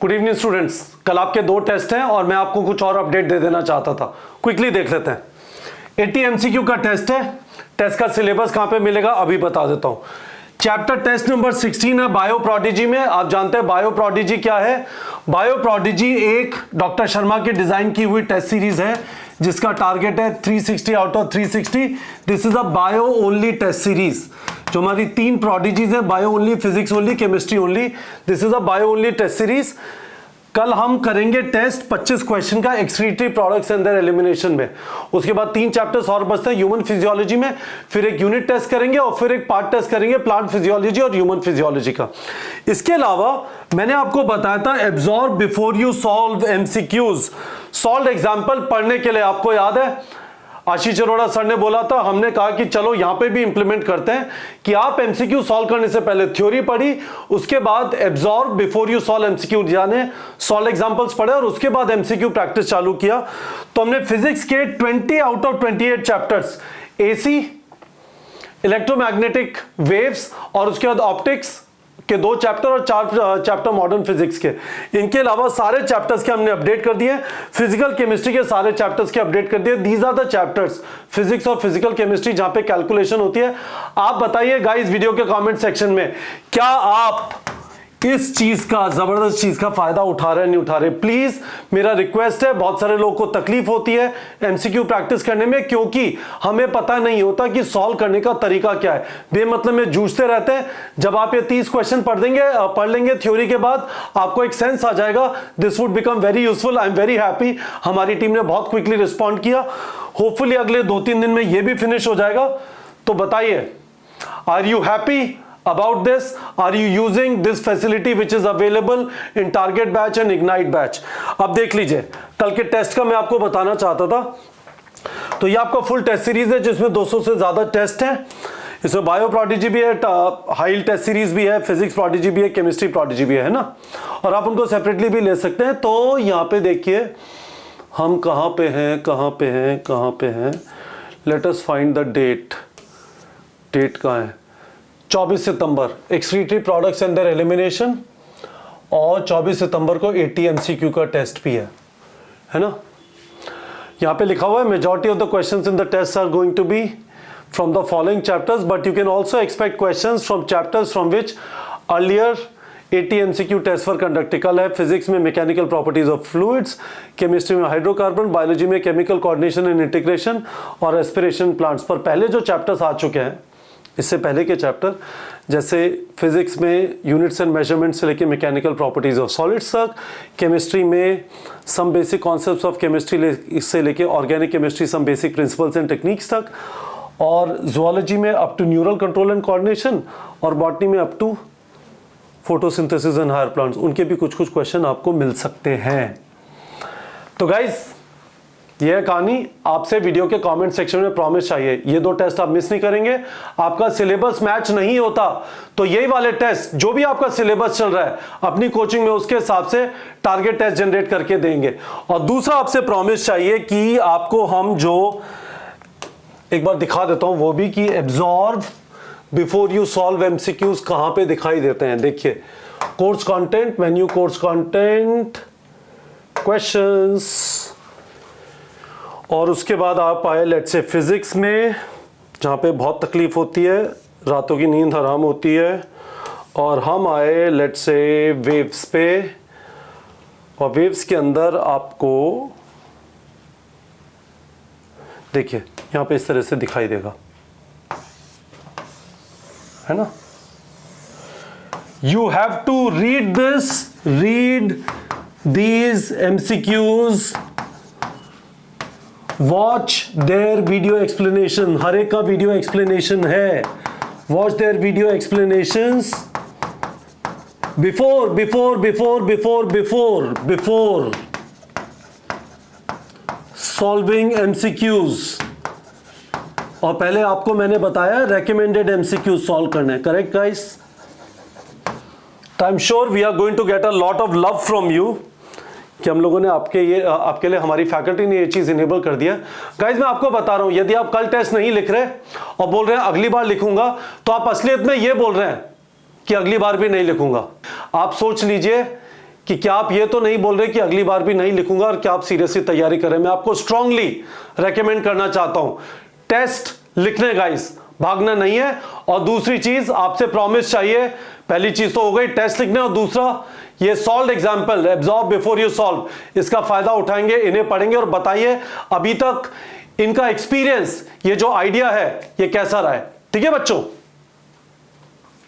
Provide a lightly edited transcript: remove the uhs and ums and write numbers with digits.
Good evening students. कल आपके 2 test हैं और मैं आपको कुछ और अपडेट दे देना चाहता था। क्विकली देख लेते हैं। 80 MCQ का टेस्ट है। टेस्ट का सिलेबस कहां पे मिलेगा अभी बता देता हूं। चैप्टर टेस्ट नंबर 16 है बायो प्रोडिजी में। आप जानते हैं बायो प्रोडिजी क्या है। बायो प्रोडिजी एक डॉक्टर शर्मा की डिजाइन की हुई टेस्ट सीरीज है जिसका टारगेट है 360 out of 360। This is a bio only test series. जो हमारी 3 प्रोडिजीज है, bio only, physics only, chemistry only. This is a bio only test series. कल हम करेंगे टेस्ट 25 क्वेश्चन का excretory products and their elimination में। उसके बाद 3 चैप्टर्स और बचते हैं ह्यूमन फिजियोलॉजी में। फिर एक यूनिट टेस्ट करेंगे और फिर एक पार्ट टेस्ट करेंगे प्लांट फिजियोलॉजी और ह्यूमन फिजियोलॉजी का। इसके अलावा मैंने आपको बताया था absorb before you solve MCQs. Solve example पढ़ने के लिए आपको याद है आशीष अरोड़ा सर ने बोला था, हमने कहा कि चलो यहां पे भी इंप्लीमेंट करते हैं कि आप एमसीक्यू सॉल्व करने से पहले थ्योरी पढ़ी, उसके बाद absorb before you solve MCQ यानी सॉल्व एग्जांपल्स पढ़े और उसके बाद एमसीक्यू प्रैक्टिस चालू किया। तो हमने फिजिक्स के 20 out of 28 chapters, AC, electromagnetic waves और उसके बाद ऑप्टिक्स के 2 चैप्टर और 4 चैप्टर मॉडर्न फिजिक्स के, इनके अलावा सारे चैप्टर्स के हमने अपडेट कर दिए। फिजिकल केमिस्ट्री के सारे चैप्टर्स के अपडेट कर दिए। These are the chapters physics और फिजिकल केमिस्ट्री जहां पे कैलकुलेशन होती है। आप बताइए गाइस वीडियो के कमेंट सेक्शन में, क्या आप इस चीज का, जबरदस्त चीज का फायदा उठा रहे हैं नहीं उठा रहे। प्लीज मेरा रिक्वेस्ट है, बहुत सारे लोगों को तकलीफ होती है एमसीक्यू प्रैक्टिस करने में क्योंकि हमें पता नहीं होता कि सॉल्व करने का तरीका क्या है। बेमतलब में जूझते रहते हैं। जब आप ये 30 क्वेश्चन पढ़ लेंगे थ्योरी के बाद, आपको एक सेंस आ जाएगा। This would become very useful. I am very happy, हमारी टीम ने बहुत क्विकली रिस्पॉन्ड किया। होपफुली अगले 2-3 दिन में ये भी फिनिश हो जाएगा। तो बताइए, are you happy about this? Are you using this facility which is available in target batch and ignite batch? अब देख लीजिए, कल के टेस्ट का मैं आपको बताना चाहता था। तो ये आपका फुल टेस्ट सीरीज है जिसमें 200 से ज्यादा टेस्ट हैं। इसमें बायो प्रोडिजी भी है, हाई टेस्ट सीरीज भी है, फिजिक्स प्रोडिजी भी है, केमिस्ट्री प्रोडिजी भी है ना। और आप उनको सेपरेटली भी ले सकते हैं। तो यहाँ पे देखिए हम कहाँ पे हैं। Let us find the date. Date कहाँ है? 24 सितंबर excretory products and their elimination, और 24 सितंबर को 80 MCQ का टेस्ट भी है ना। यहां पे लिखा हुआ है majority of the questions in the test are going to be from the following chapters but you can also expect questions from chapters from which earlier 80 MCQ test for conducting. कल है फिजिक्स में mechanical properties of fluids, chemistry में hydrocarbon, biology में chemical coordination and integration और respiration plants. पर पहले जो chapters आ चुके हैं इससे पहले के चैप्टर, जैसे फिजिक्स में यूनिट्स एंड मेजरमेंट्स से लेके मैकेनिकल प्रॉपर्टीज ऑफ सॉलिड्स तक, केमिस्ट्री में some basic concepts of chemistry से लेके organic chemistry some basic principles and techniques तक, और जुओलॉजी में up to neural control and coordination, और बॉटनी में up to photosynthesis and higher plants. उनके भी कुछ क्वेश्चन आपको मिल सकते हैं। तो गाइस यह कहानी आपसे वीडियो के कमेंट सेक्शन में प्रॉमिस चाहिए। ये 2 टेस्ट आप मिस नहीं करेंगे। आपका सिलेबस मैच नहीं होता तो यही वाले टेस्ट, जो भी आपका सिलेबस चल रहा है अपनी कोचिंग में, उसके हिसाब से टारगेट टेस्ट जनरेट करके देंगे। और दूसरा आपसे प्रॉमिस चाहिए कि आपको हम जो एक बार दिखा देता हूं वो भी, कि absorb before you solve MCQs कहां पे दिखाई देते हैं। देखिए course content, menu, course content, questions, और उसके बाद आप आए लेट्स से फिजिक्स में जहाँ पे बहुत तकलीफ होती है, रातों की नींद हराम होती है, और हम आए लेट्स से वेव्स पे, और वेव्स के अंदर आपको देखिए यहाँ पे इस तरह से दिखाई देगा, है ना। You have to read these MCQs, watch their video explanation. हर एक का वीडियो एक्सप्लेनेशन है। Watch their video explanations before solving MCQs. और पहले आपको मैंने बताया रेकमेंडेड एमसीक्यूज सॉल्व करने। Correct guys? I am sure we are going to get a lot of love from you कि हम लोगों ने आपके लिए, हमारी फैकल्टी ने ये चीज इनेबल कर दिया। गाइज मैं आपको बता रहा हूं, यदि आप कल टेस्ट नहीं लिख रहे और बोल रहे हैं अगली बार लिखूंगा, तो आप असलियत में ये बोल रहे हैं कि अगली बार भी नहीं लिखूंगा। आप सोच लीजिए कि क्या आप ये तो नहीं बोल रहे कि अगली बार भी नहीं लिखूंगा, और क्या आप सीरियसली तैयारी करें। मैं आपको स्ट्रांगली रेकमेंड करना चाहता हूं टेस्ट लिखने गाइस, भागना नहीं है। और दूसरी चीज आपसे प्रॉमिस चाहिए, पहली चीज तो हो गई टेस्ट लिखने, और दूसरा ये solve example absorb before you solve, इसका फायदा उठाएंगे, इन्हें पढ़ेंगे और बताइए अभी तक इनका एक्सपीरियंस, ये जो आइडिया है ये कैसा रहा है। ठीक है बच्चों।